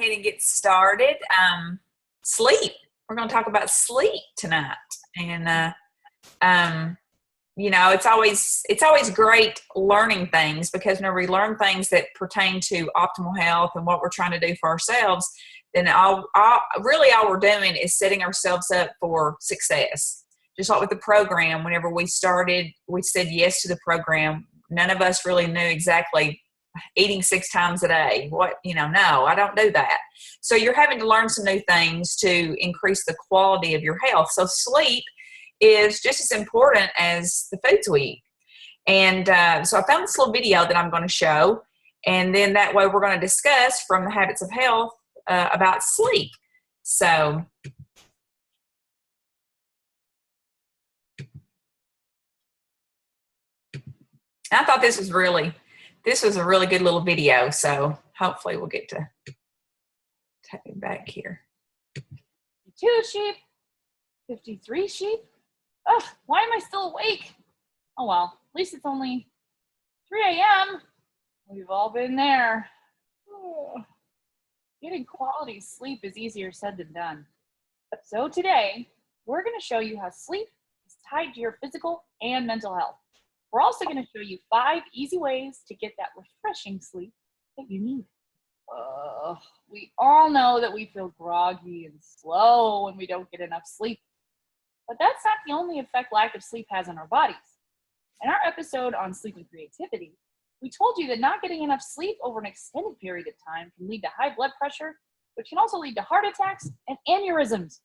ahead and get started. Sleep. We're going to talk about sleep tonight, and it's always great learning things, because whenever we learn things that pertain to optimal health and what we're trying to do for ourselves, then all we're doing is setting ourselves up for success. Just like with the program, whenever we started, we said yes to the program. None of us really knew exactly eating 6 times a day. No, I don't do that. So you're having to learn some new things to increase the quality of your health. So sleep is just as important as the foods we eat. And so I found this little video that I'm going to show, and then that way we're going to discuss from the Habits of Health about sleep. So I thought this was a really good little video. So hopefully we'll get to take it back here. 2 sheep, 53 sheep. Ugh, why am I still awake? Oh well, at least it's only 3 a.m. We've all been there. Ugh. Getting quality sleep is easier said than done. So today, we're going to show you how sleep is tied to your physical and mental health. We're also going to show you 5 easy ways to get that refreshing sleep that you need. We all know that we feel groggy and slow when we don't get enough sleep. But that's not the only effect lack of sleep has on our bodies. In our episode on sleep and creativity, we told you that not getting enough sleep over an extended period of time can lead to high blood pressure, which can also lead to heart attacks and aneurysms.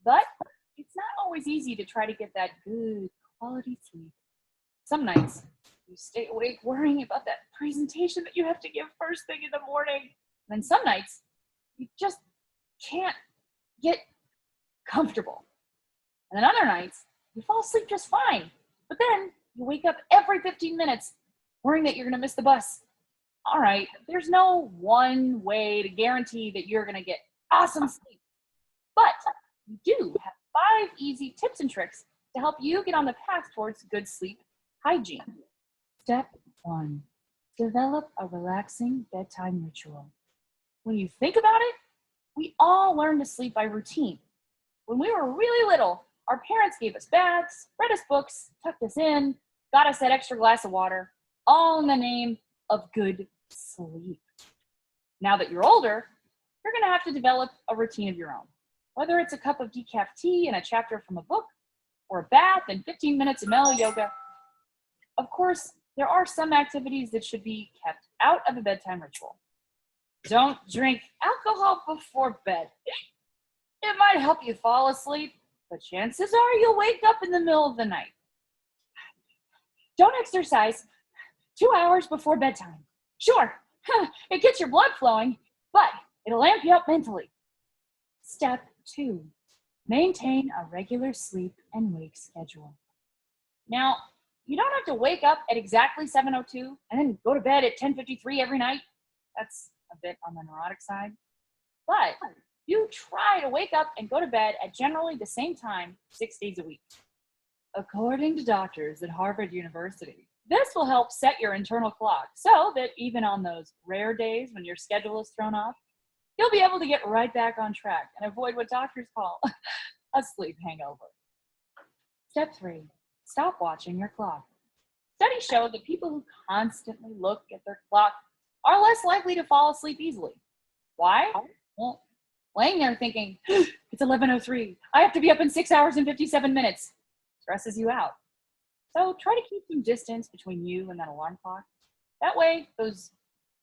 But it's not always easy to try to get that good quality sleep. Some nights, you stay awake worrying about that presentation that you have to give first thing in the morning. And then some nights, you just can't get comfortable. And then other nights, you fall asleep just fine. But then you wake up every 15 minutes worrying that you're going to miss the bus. All right, there's no one way to guarantee that you're going to get awesome sleep. But we do have 5 easy tips and tricks to help you get on the path towards good sleep hygiene. Step 1, develop a relaxing bedtime ritual. When you think about it, we all learn to sleep by routine. When we were really little, our parents gave us baths, read us books, tucked us in, got us that extra glass of water, all in the name of good sleep. Now that you're older, you're going to have to develop a routine of your own. Whether it's a cup of decaf tea and a chapter from a book, or a bath and 15 minutes of mellow yoga. Of course, there are some activities that should be kept out of a bedtime ritual. Don't drink alcohol before bed. It might help you fall asleep, but chances are you'll wake up in the middle of the night. Don't exercise 2 hours before bedtime. Sure, it gets your blood flowing, but it'll amp you up mentally. Step 2, maintain a regular sleep and wake schedule. Now, you don't have to wake up at exactly 7:02 and then go to bed at 10:53 every night. That's a bit on the neurotic side. But you try to wake up and go to bed at generally the same time 6 days a week. According to doctors at Harvard University, this will help set your internal clock so that even on those rare days when your schedule is thrown off, you'll be able to get right back on track and avoid what doctors call a sleep hangover. Step 3, stop watching your clock. Studies show that people who constantly look at their clock are less likely to fall asleep easily. Why? Well, laying there thinking, it's 11:03, I have to be up in 6 hours and 57 minutes, stresses you out. So try to keep some distance between you and that alarm clock. That way, those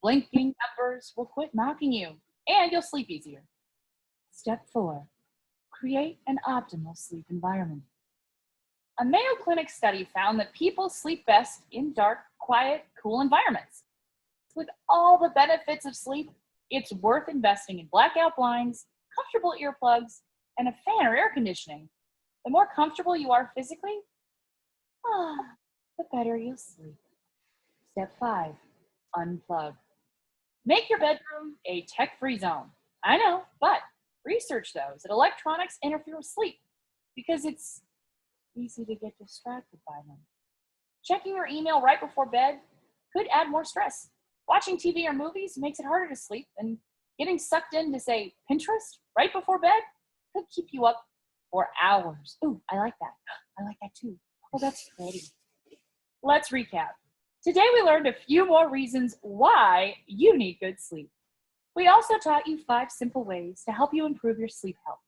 blinking numbers will quit mocking you and you'll sleep easier. Step 4, create an optimal sleep environment. A Mayo Clinic study found that people sleep best in dark, quiet, cool environments. With all the benefits of sleep, it's worth investing in blackout blinds, comfortable earplugs, and a fan or air conditioning. The more comfortable you are physically, the better you'll sleep. Step 5, unplug. Make your bedroom a tech-free zone. I know, but research shows that electronics interfere with sleep because it's easy to get distracted by them. Checking your email right before bed could add more stress. Watching TV or movies makes it harder to sleep and Getting sucked into, say, Pinterest right before bed could keep you up for hours. Ooh, I like that. I like that too. Oh, that's pretty. Let's recap. Today we learned a few more reasons why you need good sleep. We also taught you 5 simple ways to help you improve your sleep health.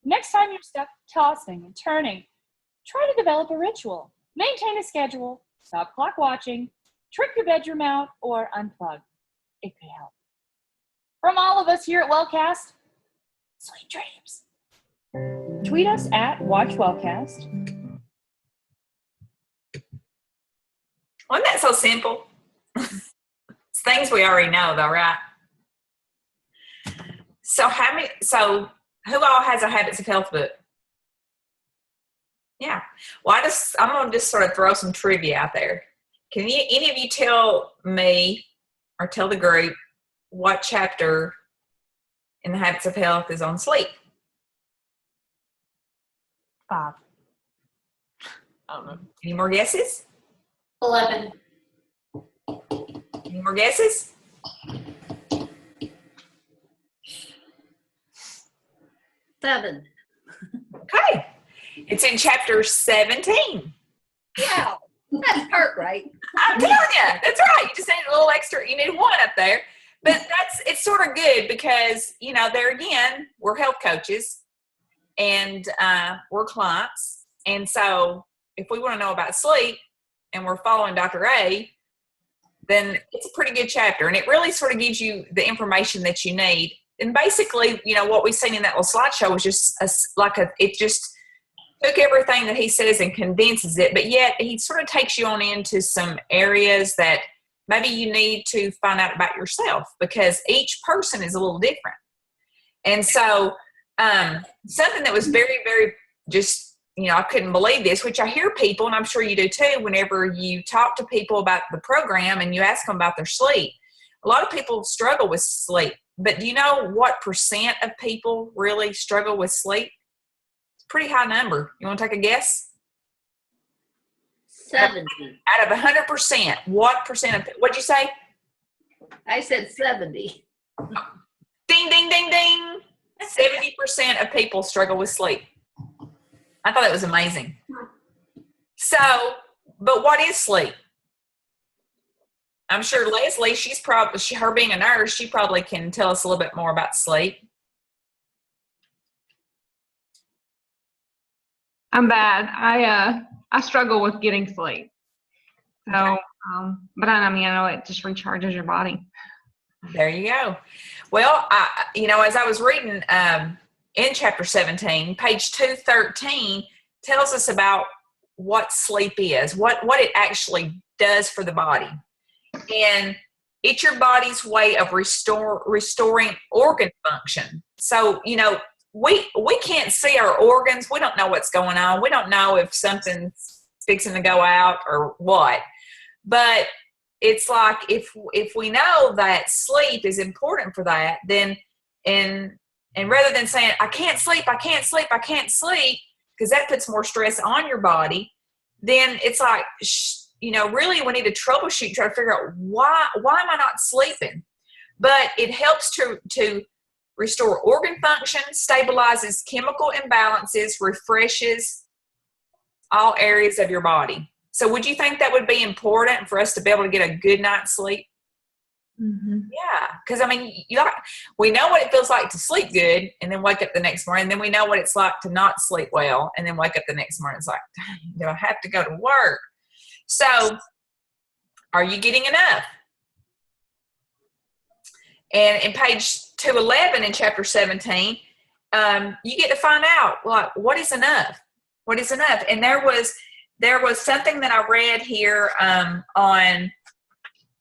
Next time you're stuck tossing and turning, try to develop a ritual. Maintain a schedule, stop clock watching, trick your bedroom out, or unplug. It could help. From all of us here at Wellcast, sweet dreams. Tweet us at WatchWellcast. Wasn't that so simple? It's things we already know, though, right? So who all has a Habits of Health book? Yeah. Well, I'm going to just sort of throw some trivia out there. Can any of you tell me or tell the group what chapter in the Habits of Health is on sleep? 5. I don't know. Any more guesses? 11. Any more guesses? 7. Okay. It's in chapter 17. Yeah, that's part right. I'm telling you, that's right. You just need a little extra. You need 1 up there. But it's sort of good because, there again, we're health coaches and we're clients. And so if we want to know about sleep and we're following Dr. A, then it's a pretty good chapter. And it really sort of gives you the information that you need. And basically, what we've seen in that little slideshow was just it just took everything that he says and condenses it, but yet he sort of takes you on into some areas that maybe you need to find out about yourself because each person is a little different. And so something that was very, very just, I couldn't believe this, which I hear people, and I'm sure you do too, whenever you talk to people about the program and you ask them about their sleep. A lot of people struggle with sleep, but do you know what % of people really struggle with sleep? It's a pretty high number. You want to take a guess? 70. Out of 100%, what percent of, what'd you say? I said 70. Ding, ding, ding, ding. 70% of people struggle with sleep. I thought that was amazing. So, but what is sleep? I'm sure Leslie, her being a nurse, she probably can tell us a little bit more about sleep. I'm bad. I struggle with getting sleep. So, but I know it just recharges your body. There you go. Well, as I was reading in chapter 17, page 213 tells us about what sleep is, what it actually does for the body. And it's your body's way of restoring organ function. So, we can't see our organs. We don't know what's going on. We don't know if something's fixing to go out or what. But it's like if we know that sleep is important for that, then and rather than saying I can't sleep, because that puts more stress on your body, then it's like really we need to troubleshoot, try to figure out why am I not sleeping? But it helps to restore organ function, stabilizes chemical imbalances, refreshes all areas of your body. So would you think that would be important for us to be able to get a good night's sleep? Mm-hmm. Yeah, because we know what it feels like to sleep good and then wake up the next morning. And then we know what it's like to not sleep well and then wake up the next morning. It's like, dang, do I have to go to work? So are you getting enough? And in page 211 in chapter 17, you get to find out, what is enough? What is enough? And there was something that I read here on,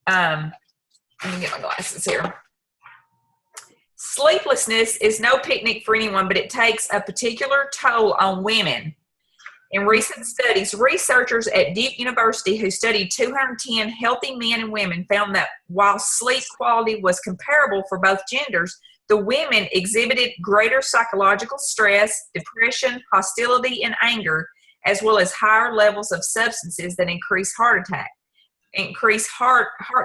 let me get my glasses here. Sleeplessness is no picnic for anyone, but it takes a particular toll on women. In recent studies, researchers at Duke University who studied 210 healthy men and women found that while sleep quality was comparable for both genders, the women exhibited greater psychological stress, depression, hostility, and anger, as well as higher levels of substances that increase heart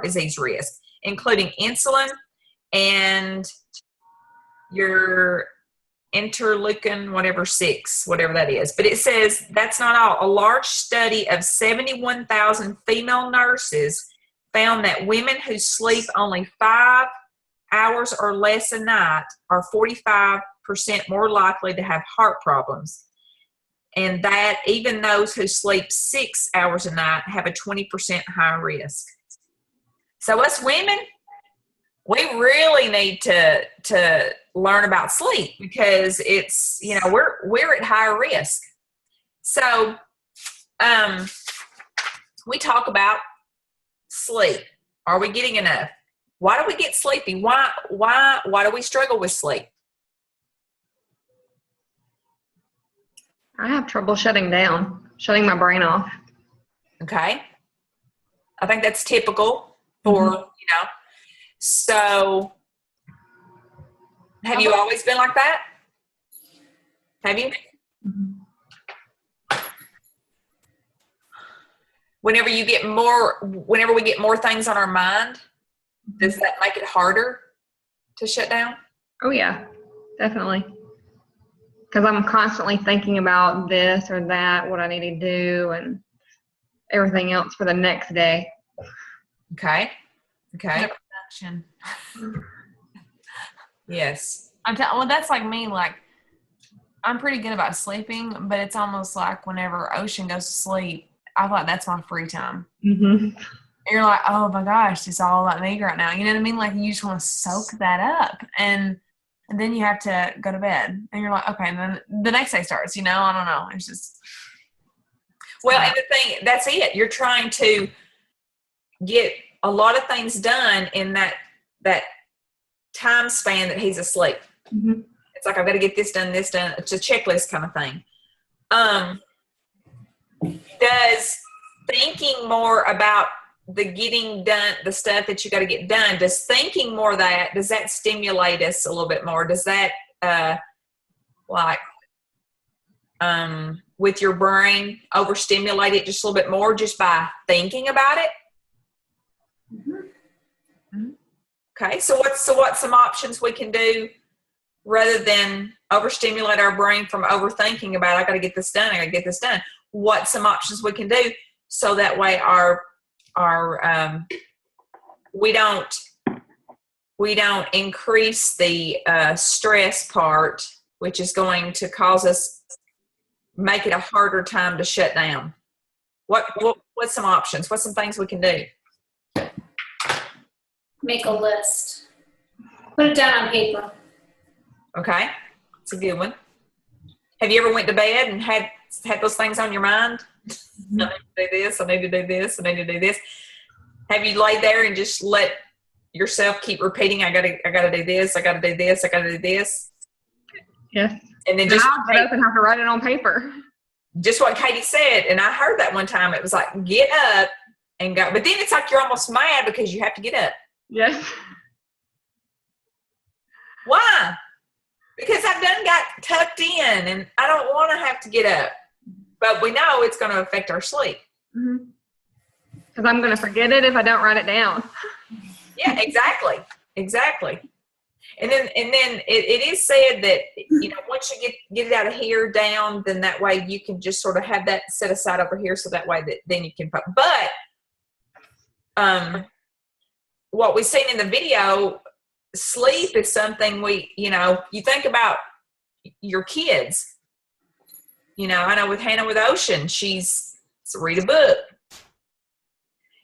disease risk, including insulin and your interleukin, whatever 6, whatever that is. But it says that's not all. A large study of 71,000 female nurses found that women who sleep only 5 hours or less a night are 45% more likely to have heart problems. And that even those who sleep 6 hours a night have a 20% higher risk. So us women, we really need to learn about sleep because it's, we're at higher risk. So we talk about sleep. Are we getting enough? Why do we get sleepy? Why do we struggle with sleep? I have trouble shutting my brain off. Okay. I think that's typical for, So have you always been like that? Have you? Whenever we get more things on our mind, does that make it harder to shut down? Oh yeah, definitely. Because I'm constantly thinking about this or that, what I need to do, and everything else for the next day. Okay. Yes. Well, that's like me. Like, I'm pretty good about sleeping, but it's almost like whenever Ocean goes to sleep, I thought that's my free time. Mm-hmm. You're like, oh my gosh, it's all about me right now. You know what I mean? Like, you just want to soak that up, and then you have to go to bed, and you're like, okay, and then the next day starts. I don't know. It's just and the thing, that's it. You're trying to get a lot of things done in that time span that he's asleep. Mm-hmm. It's like, I've got to get this done. It's a checklist kind of thing. Does thinking more about the getting done, the stuff that you got to get done, does thinking more of that, does that stimulate us a little bit more? Does that, with your brain, overstimulate it just a little bit more just by thinking about it? Mm-hmm. Okay, so what's some options we can do rather than overstimulate our brain from overthinking about, I got to get this done, I got to get this done. What's some options we can do so that way we don't increase the stress part, which is going to cause us, make it a harder time to shut down. What's some options? What's some things we can do? Make a list. Put it down on paper. Okay, it's a good one. Have you ever went to bed and had those things on your mind? I need to do this, I need to do this, I need to do this. Have you laid there and just let yourself keep repeating, I gotta do this, I gotta do this, I gotta do this? Yes. And then just I'll get up and have to write it on paper. Just what Katie said, and I heard that one time. It was like, get up and go. But then it's like you're almost mad because you have to get up. Yes. Why? Because I've done got tucked in and I don't want to have to get up. But we know it's going to affect our sleep. Because I'm going to forget it if I don't write it down. Yeah, exactly. And then it is said that, once you get it out of here down, then that way you can just sort of have that set aside over here. So that way that then you can, but what we've seen in the video, sleep is something you think about your kids. I know with Hannah with Ocean, she's read a book.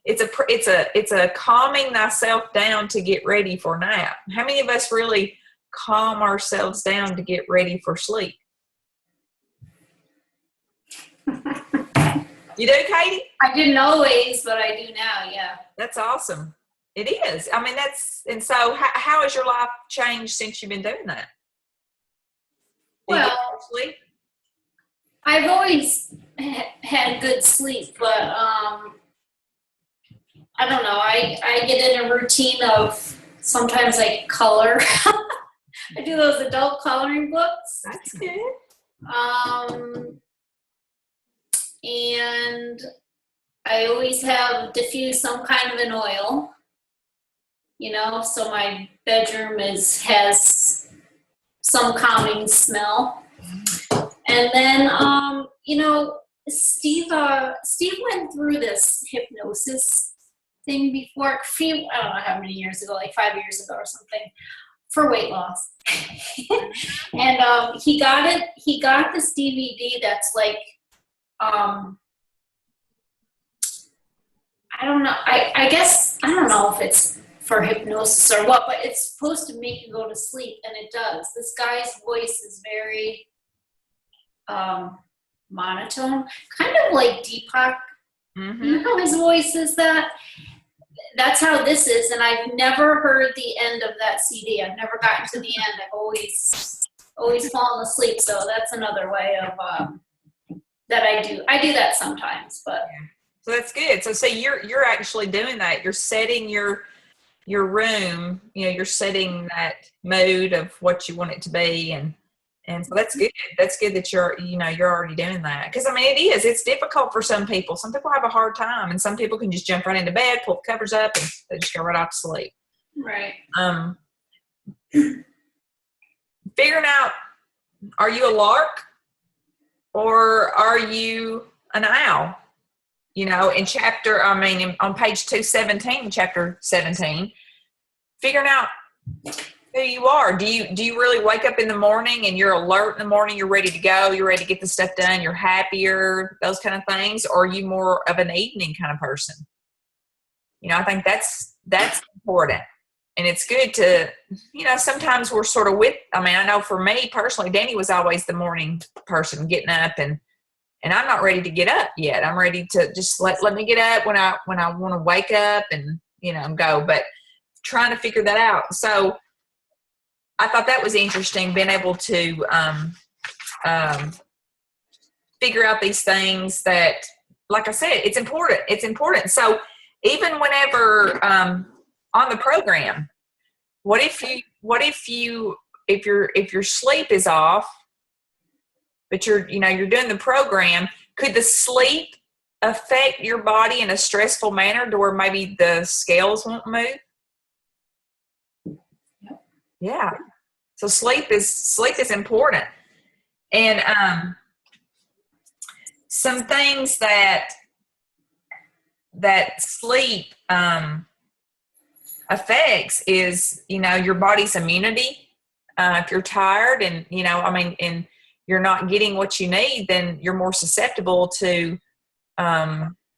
It's a calming thyself down to get ready for a nap. How many of us really calm ourselves down to get ready for sleep? You do, Katie? I didn't always, but I do now, yeah. That's awesome. It is. I mean, and so how has your life changed since you've been doing that? Well, I've always had good sleep, but I don't know. I get in a routine of sometimes I color. I do those adult coloring books. That's good. And I always have diffused some kind of an oil. so my bedroom has some calming smell. And then, Steve went through this hypnosis thing before, I don't know how many years ago, like 5 years ago or something, for weight loss. And he got this DVD that's like, I don't know. I guess, I don't know if it's for hypnosis or what, but it's supposed to make you go to sleep, and it does. This guy's voice is very monotone, kind of like Deepak. Mm-hmm. You know how his voice is that? That's how this is, and I've never heard the end of that CD. I've never gotten to the end. I've always fallen asleep, so that's another way of that I do. I do that sometimes, but... So that's good. So see, you're actually doing that. You're setting your room, you're setting that mood of what you want it to be, and so that's good. That's good that you're already doing that. Because it's difficult for some people. Some people have a hard time, and some people can just jump right into bed, pull the covers up, and they just go right off to sleep. Right. Figuring out, are you a lark or are you an owl? On page 217, chapter 17, figuring out who you are. Do you really wake up in the morning and you're alert in the morning, you're ready to go, you're ready to get the stuff done, you're happier, those kind of things? Or are you more of an evening kind of person? I think that's important. And it's good to, sometimes we're sort of I know for me personally, Danny was always the morning person, getting up, and I'm not ready to get up yet. I'm ready to just let me get up when I want to wake up and, go, but trying to figure that out. So I thought that was interesting, being able to figure out these things that, like I said, it's important. It's important. So even whenever on the program, if your sleep is off, but you're doing the program, could the sleep affect your body in a stressful manner to where maybe the scales won't move? Yeah. So sleep is important. And some things that sleep affects is, your body's immunity. If you're tired and, and you're not getting what you need, then you're more susceptible to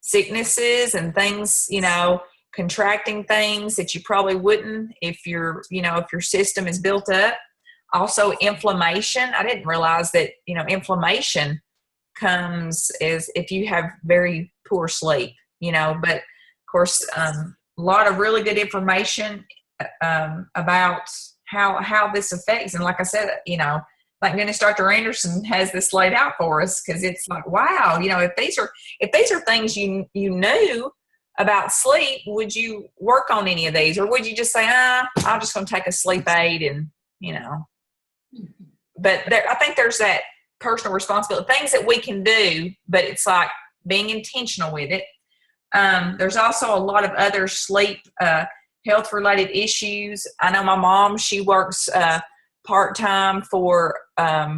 sicknesses and things, contracting things that you probably wouldn't if your system is built up. Also inflammation. I didn't realize that, inflammation comes as if you have very poor sleep, but of course, a lot of really good information about how this affects. And like I said, like Dennis, Dr. Anderson has this laid out for us, because it's like, wow, if these are things you knew about sleep, would you work on any of these, or would you just say, I'm just going to take a sleep aid and, but I think there's that personal responsibility, things that we can do, but it's like being intentional with it. There's also a lot of other sleep, health related issues. I know my mom, she works, part-time for a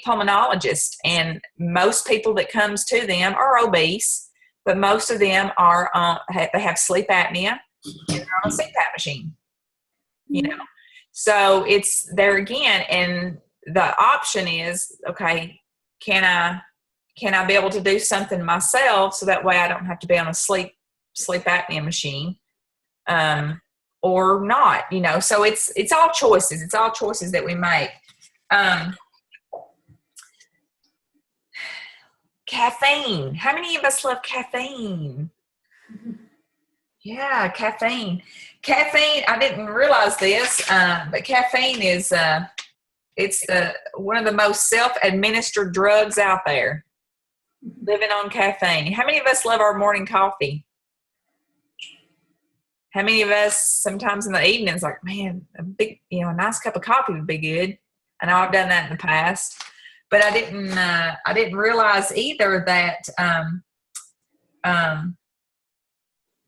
pulmonologist, and most people that comes to them are obese, but most of them are they have sleep apnea and they're on a CPAP machine, so it's there again, and the option is, okay, can I be able to do something myself so that way I don't have to be on a sleep apnea machine, or not, so it's all choices. It's all choices that we make. Caffeine. How many of us love caffeine? Yeah, caffeine. Caffeine, I didn't realize this, but caffeine is it's one of the most self-administered drugs out there. Living on caffeine. How many of us love our morning coffee? How many of us sometimes in the evenings like, man, a nice cup of coffee would be good. I know I've done that in the past, but I didn't realize either that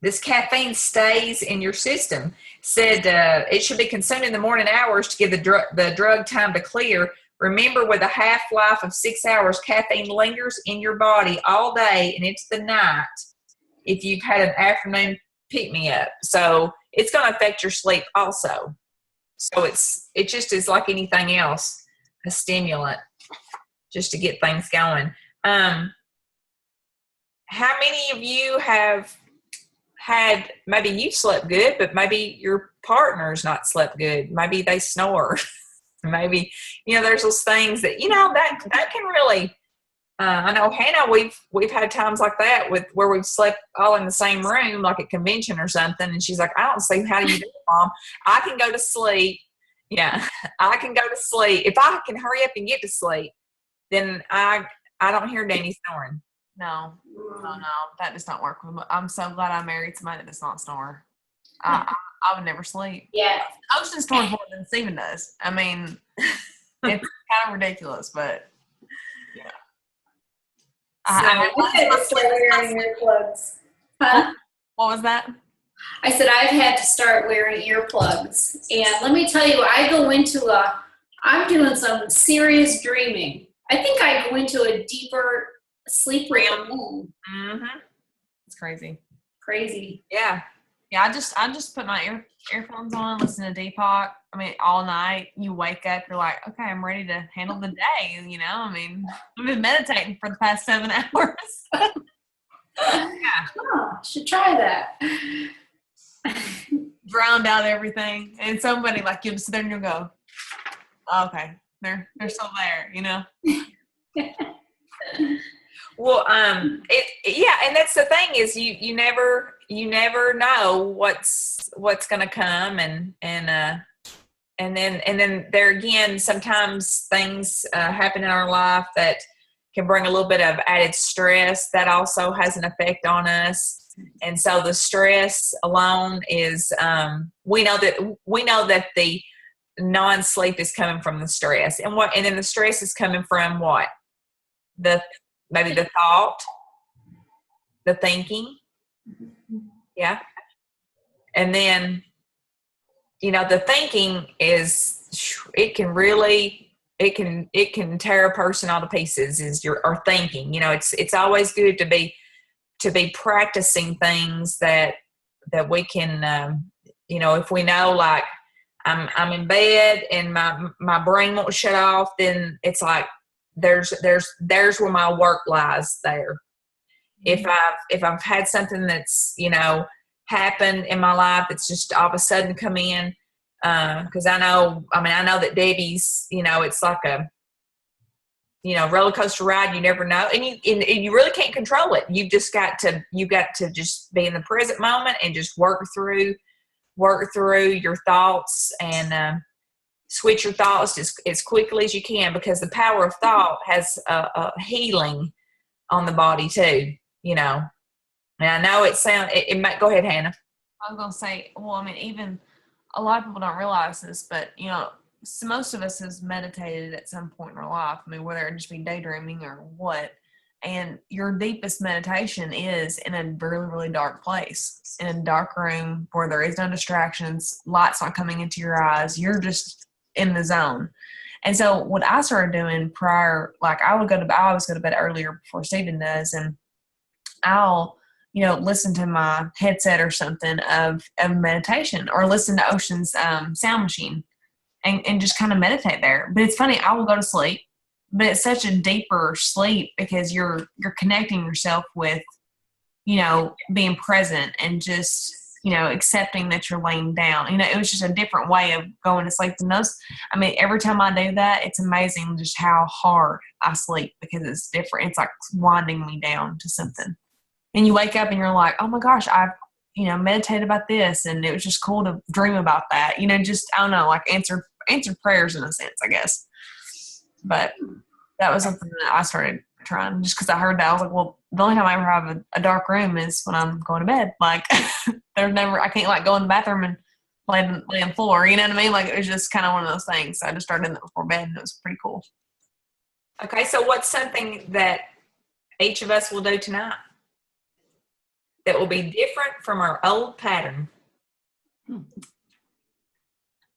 this caffeine stays in your system. Said it should be consumed in the morning hours to give the drug time to clear. Remember, with a half-life of 6 hours, caffeine lingers in your body all day and into the night if you've had an afternoon pick-me-up. So it's going to affect your sleep also. So it just is like anything else, a stimulant, just to get things going. How many of you have had, maybe you slept good, but maybe your partner's not slept good? Maybe they snore. Maybe, there's those things that, that can really, I know Hannah, we've had times like that where we've slept all in the same room, like at convention or something. And she's like, I don't see, how do you do it, Mom? I can go to sleep. Yeah, I can go to sleep. If I can hurry up and get to sleep, then I don't hear Danny snoring. No, that does not work. I'm so glad I married somebody that does not snore. I would never sleep. Yeah. Ocean snores more than Steven does. I mean, it's kind of ridiculous, but yeah. I had to start wearing earplugs. Huh? What was that? I said I've had to start wearing earplugs. And let me tell you, I'm doing some serious dreaming. I think I go into a deeper sleep realm. Mm-hmm. It's crazy. Crazy. Yeah. Yeah, I just put my earphones on, listen to Deepak. I mean, all night. You wake up, you're like, okay, I'm ready to handle the day. I mean, I've been meditating for the past 7 hours. Yeah. Oh, I should try that. Drowned out everything, and somebody like you'll sit there and you'll go, oh, okay, they're still there. Well, and that's the thing is you never know what's going to come, and then there again, sometimes things happen in our life that can bring a little bit of added stress that also has an effect on us. And so the stress alone is, we know that the non-sleep is coming from the stress, and then the stress is coming from what? Maybe the thought, the thinking. Yeah. And then, the thinking is, it can tear a person all to pieces, is your thinking. It's always good to be practicing things that we can, if we know, like I'm in bed and my brain won't shut off, then it's like, there's where my work lies there. If I've had something that's, happened in my life, it's just all of a sudden come in, because I know that Debbie's, it's like a, roller coaster ride. You never know. And you really can't control it. You've got to just be in the present moment and just work through your thoughts, and switch your thoughts as quickly as you can, because the power of thought has a healing on the body too, And I know it might, go ahead, Hannah. I was going to say, well, I mean, even a lot of people don't realize this, but, so most of us has meditated at some point in our life. I mean, whether it just be daydreaming or what. And your deepest meditation is in a really, really dark place, in a dark room where there is no distractions, light's not coming into your eyes. You're just in the zone. And so what I started doing prior, like I always go to bed earlier before Steven does, and I'll, listen to my headset or something of meditation, or listen to Ocean's sound machine and just kind of meditate there. But it's funny, I will go to sleep, but it's such a deeper sleep because you're connecting yourself with, being present and just, accepting that you're laying down. It was just a different way of going to sleep than those. I mean, every time I do that, it's amazing just how hard I sleep, because it's different. It's like winding me down to something. And you wake up and you're like, oh my gosh, I've, meditated about this, and it was just cool to dream about that. Just, I don't know, like answered prayers in a sense, I guess. But that was something that I started trying, just because I heard that. I was like, well, the only time I ever have a dark room is when I'm going to bed. Like, I can't like go in the bathroom and lay on the floor. You know what I mean? Like, it was just kind of one of those things. So I just started in that before bed, and it was pretty cool. Okay, so what's something that each of us will do tonight? that will be different from our old pattern?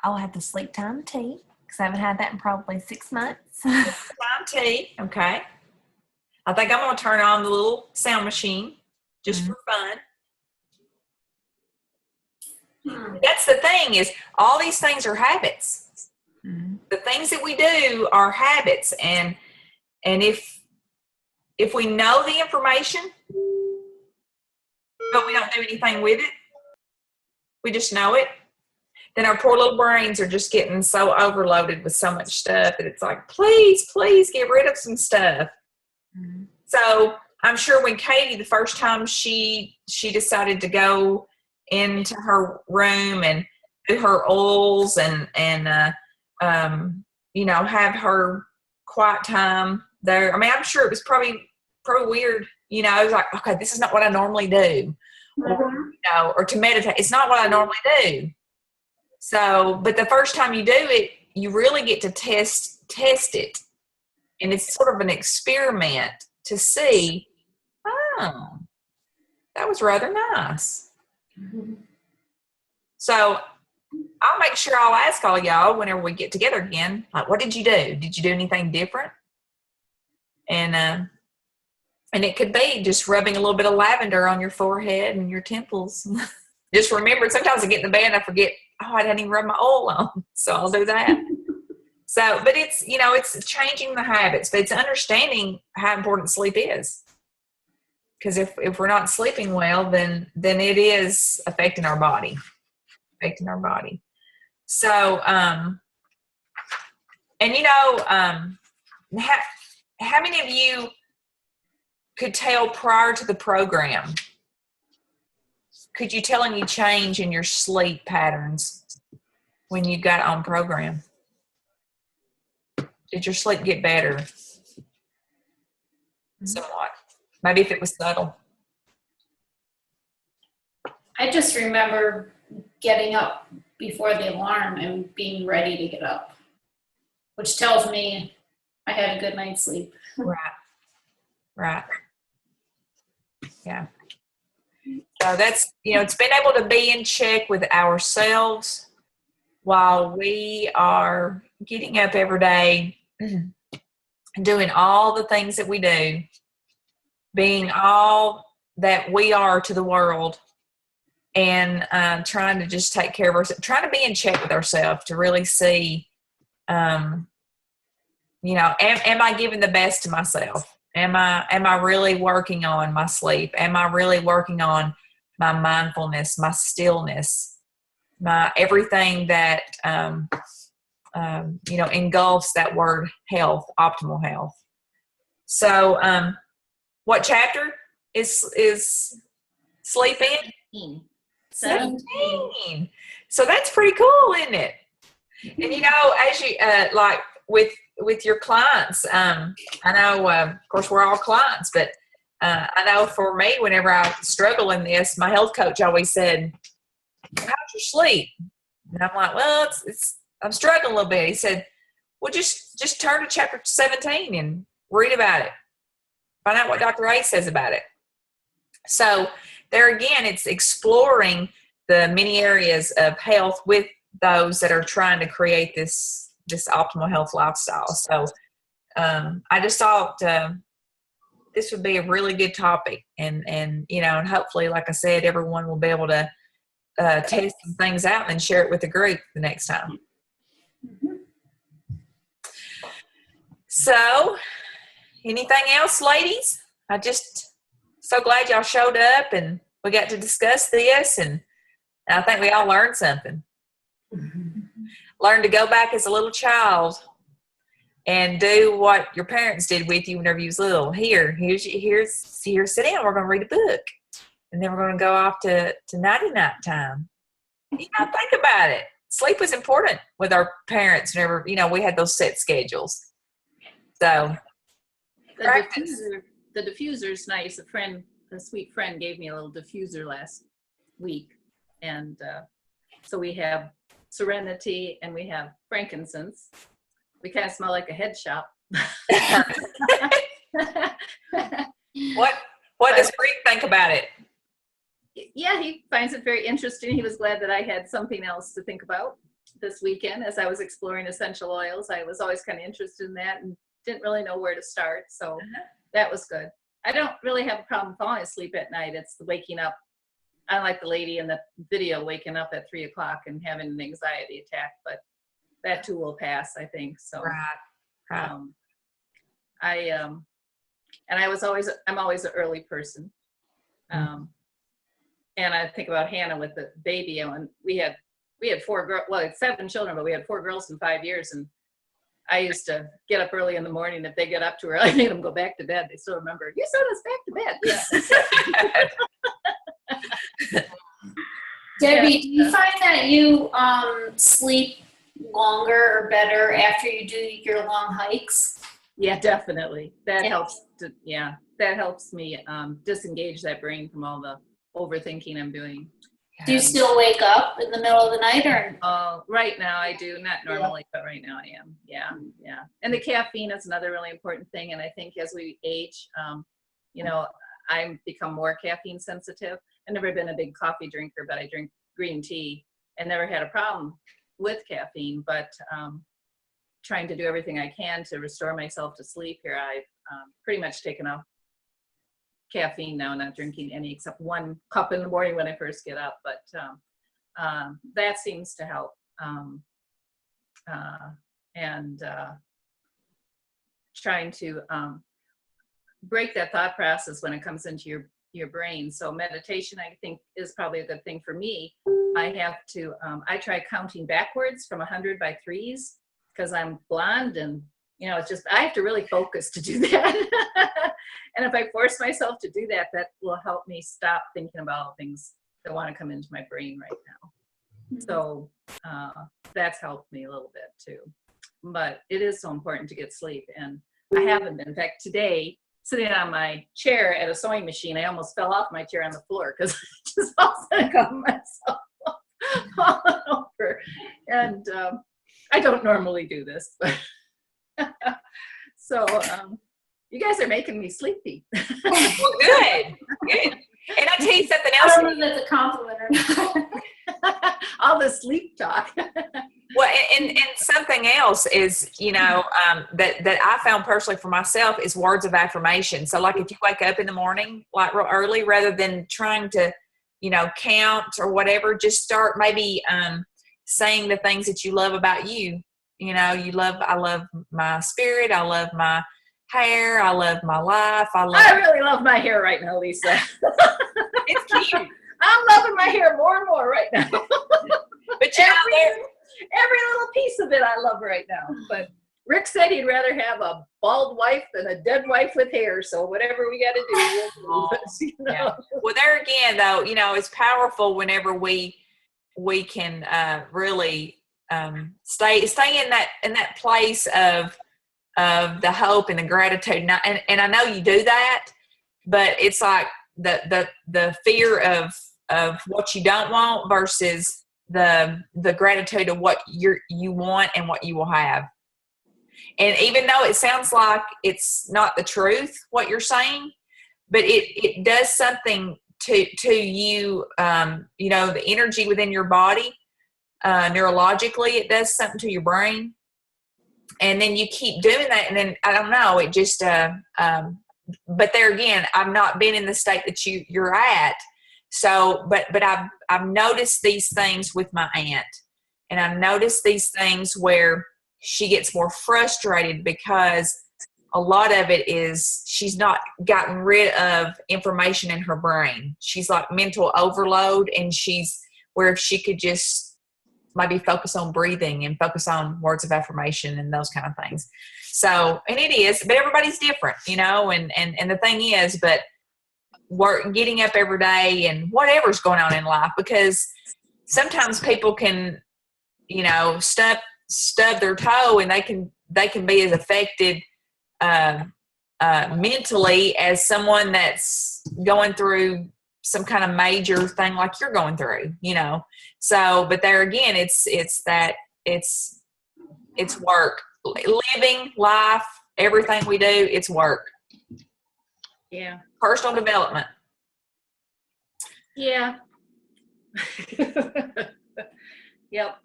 I'll have the sleep time tea because I haven't had that in probably 6 months. Time tea, okay. I think I'm going to turn on the little sound machine just for fun. That's the thing is all these things are habits. The things that we do are habits, and if we know the information but we don't do anything with it, we just know it, then our poor little brains are just getting so overloaded with so much stuff that it's like, please get rid of some stuff. So I'm sure when Katie, the first time she decided to go into her room and do her oils and you know, have her quiet time there. I mean, I'm sure it was probably weird. You know, I was like, okay, this is not what I normally do. Or, you know, or to meditate. It's not what I normally do. So, but the first time you do it, you really get to test it. And it's sort of an experiment to see, oh, that was rather nice. So I'll make sure I'll ask all y'all whenever we get together again, like, what did you do? Did you do anything different? And it could be just rubbing a little bit of lavender on your forehead and your temples. Just remember, sometimes I get in the bed and I forget, oh, I didn't even rub my oil on. So I'll do that. So, but it's, you know, it's changing the habits, but it's understanding how important sleep is. Because if we're not sleeping well, then it is affecting our body. So, and you know, how many of you could tell prior to the program? Could you tell any change in your sleep patterns when you got on program? Did your sleep get better? Somewhat. Maybe if it was subtle. I just remember getting up before the alarm and being ready to get up, which tells me I had a good night's sleep. Right. Yeah. So that's, you know, it's been able to be in check with ourselves while we are getting up every day, doing all the things that we do, being all that we are to the world, and trying to just take care of ourselves, trying to be in check with ourselves to really see, you know, am I giving the best to myself? Am I really working on my sleep? Am I really working on my mindfulness, my stillness, my everything that, you know, engulfs that word health, optimal health. So, what chapter is sleep in? 17. So that's pretty cool, isn't it? And you know, as you like with your clients, I know, of course, we're all clients, but I know for me, whenever I struggle in this, my health coach always said, "How's your sleep?" And I'm like, "Well, I'm struggling a little bit." He said, "Well, just turn to chapter 17 and read about it. Find out what Dr. A says about it." So there again, it's exploring the many areas of health with those that are trying to create this optimal health lifestyle. So I just thought this would be a really good topic, and you know, and hopefully, like I said, everyone will be able to test some things out and then share it with the group the next time. So, anything else, ladies? I just so glad y'all showed up and we got to discuss this, and I think we all learned something. Learn to go back as a little child and do what your parents did with you whenever you was little. Here, sit down. We're going to read a book, and then we're going to go off to nighty-night time. You know, think about it. Sleep was important with our parents whenever, you know, we had those set schedules. So the diffuser's nice. A sweet friend gave me a little diffuser last week, and so we have Serenity and we have frankincense. We kind of smell like a head shop. What does Rick think about it? Yeah, he finds it very interesting. He was glad that I had something else to think about this weekend as I was exploring essential oils. I was always kind of interested in that and didn't really know where to start. So that was good. I don't really have a problem falling asleep at night. It's the waking up. I like the lady in the video waking up at 3 o'clock and having an anxiety attack, but that too will pass, I think. So, Right. I'm always an early person. And I think about Hannah with the baby, and we had 4 girls, well, it's 7 children, but we had 4 girls in 5 years. And I used to get up early in the morning. If they get up too early, I made them go back to bed. They still remember, you sent us back to bed. Yeah. Debbie, do you find that you sleep longer or better after you do your long hikes? Yeah, definitely. That Yeah. helps. That helps me disengage that brain from all the overthinking I'm doing. Do you still wake up in the middle of the night, or? Right now I do, not normally, but right now I am. Yeah. And the caffeine is another really important thing. And I think as we age, I've become more caffeine sensitive. I've never been a big coffee drinker, but I drink green tea and never had a problem with caffeine. But trying to do everything I can to restore myself to sleep here, I've pretty much taken off caffeine now, not drinking any except 1 cup in the morning when I first get up. But that seems to help. Trying to break that thought process when it comes into your brain. So meditation, I think, is probably a good thing for me. I have to, I try counting backwards from 100 by 3s because I'm blonde, and it's just, I have to really focus to do that. And if I force myself to do that, that will help me stop thinking about things that want to come into my brain right now. So that's helped me a little bit too. But it is so important to get sleep. And I haven't been. In fact, today, sitting on my chair at a sewing machine, I almost fell off my chair on the floor because I just wasn't got myself falling over. And I don't normally do this, but so you guys are making me sleepy. Well, good. And I tell you something I else. don't know if that's a compliment or not. All the sleep talk. Well, and something else is, that I found personally for myself is words of affirmation. So like if you wake up in the morning, like real early, rather than trying to, count or whatever, just start maybe saying the things that you love about you. I love my spirit. I love my hair. I love my life. I really love my hair right now, Lisa. It's cute. I'm loving my hair more and more right now. But every little piece of it I love right now. But Rick said he'd rather have a bald wife than a dead wife with hair. So whatever we got to do, we'll do. Yeah. Well, there again, though, it's powerful whenever we can really stay in that place of the hope and the gratitude. And I know you do that, but it's like the fear of what you don't want versus the gratitude of what you want and what you will have. And even though it sounds like it's not the truth, what you're saying, but it does something to you, the energy within your body, neurologically, it does something to your brain. And then you keep doing that. And then, I don't know, it just, but there again, I've not been in the state that you're at. So, but I've noticed these things with my aunt, and I've noticed these things where she gets more frustrated because a lot of it is she's not gotten rid of information in her brain. She's like mental overload, and where if she could just maybe focus on breathing and focus on words of affirmation and those kind of things. So, and it is, but everybody's different, and the thing is, but getting up every day and whatever's going on in life, because sometimes people can, stub their toe, and they can be as affected mentally as someone that's going through some kind of major thing like you're going through, So, but there again, it's work, living life, everything we do, it's work. Yeah. Personal development. Yeah. Yep.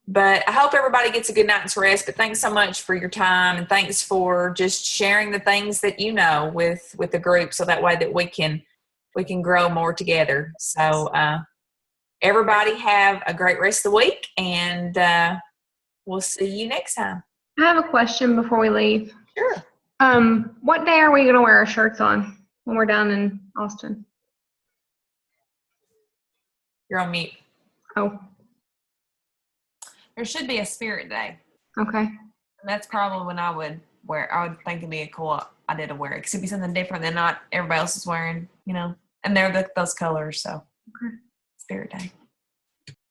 But I hope everybody gets a good night's rest. But thanks so much for your time, and thanks for just sharing the things that you know with the group, so that way that we can grow more together. So everybody have a great rest of the week, and we'll see you next time. I have a question before we leave. Sure. What day are we going to wear our shirts on when we're down in Austin? You're on mute. Oh, There should be a spirit day. okay. And that's probably when I would think it'd be a cool idea to wear it. 'Cause it'd be something different than not everybody else is wearing, you know. And they're those colors, so. Okay. Spirit day.